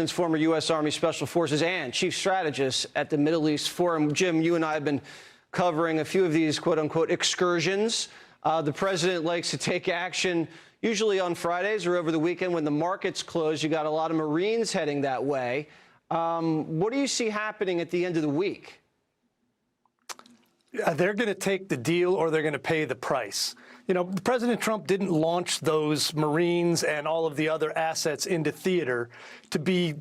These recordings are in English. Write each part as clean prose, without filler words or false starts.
Former U.S. Army Special Forces and chief strategist at the Middle East Forum. Jim, you and I have been covering a few of these quote-unquote excursions. The president likes to take action usually on Fridays or over the weekend when the markets close. You got a lot of Marines heading that way. What do you see happening at the end of the week? They're going to take the deal or they're going to pay the price. You know, President Trump didn't launch those Marines and all of the other assets into theater to be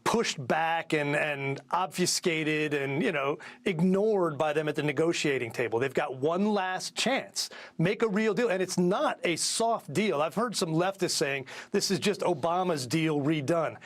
pushed back and obfuscated and, you know, ignored by them at the negotiating table. They've got one last chance. Make a real deal. And it's not a soft deal. I've heard some leftists saying this is just Obama's deal redone.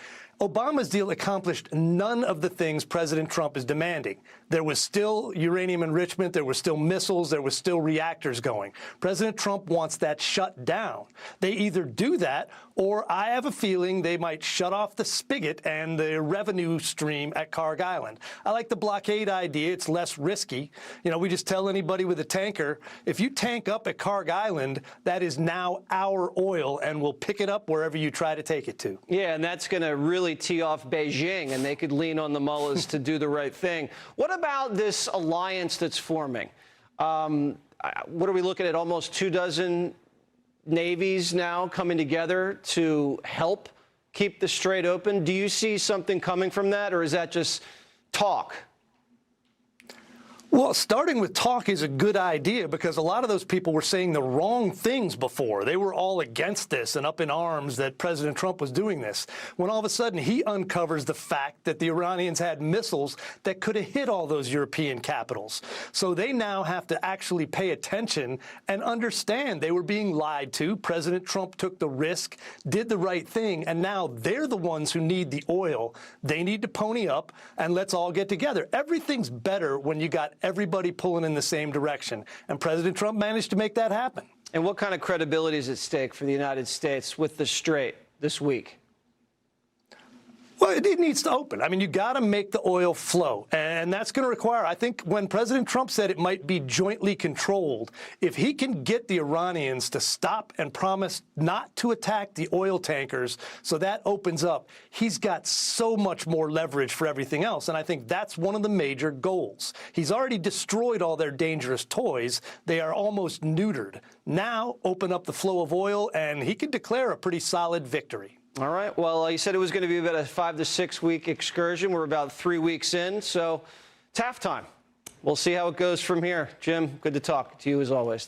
Obama's deal accomplished none of the things President Trump is demanding. There was still uranium enrichment, there were still missiles, there was still reactors going. President Trump wants that shut down. They either do that, or I have a feeling they might shut off the spigot and the revenue stream at Carg Island. I like the blockade idea. It's less risky. You know, we just tell anybody with a tanker, if you tank up at Carg Island, that is now our oil, and we'll pick it up wherever you try to take it to. Yeah, and that's going to really tee off Beijing, and they could lean on the mullahs to do the right thing. What about this alliance that's forming? What are we looking at? Almost 24 navies now coming together to help keep the Strait open. Do you see something coming from that, or is that just talk? Well, starting with talk is a good idea because a lot of those people were saying the wrong things before. They were all against this and up in arms that President Trump was doing this. When all of a sudden he uncovers the fact that the Iranians had missiles that could have hit all those European capitals. So they now have to actually pay attention and understand they were being lied to. President Trump took the risk, did the right thing, and now they're the ones who need the oil. They need to pony up, and let's all get together. Everything's better when you got everybody pulling in the same direction. And President Trump managed to make that happen. And what kind of credibility is at stake for the United States with the Strait this week? Well, it needs to open. I mean, you got to make the oil flow, and that's going to require, I think, when President Trump said it might be jointly controlled, if he can get the Iranians to stop and promise not to attack the oil tankers so that opens up, he's got so much more leverage for everything else, and I think that's one of the major goals. He's already destroyed all their dangerous toys. They are almost neutered. Now, open up the flow of oil, and he can declare a pretty solid victory. All right. Well, you said it was going to be about a 5 to 6 week excursion. We're about 3 weeks in, so it's halftime. We'll see how it goes from here. Jim, good to talk to you as always.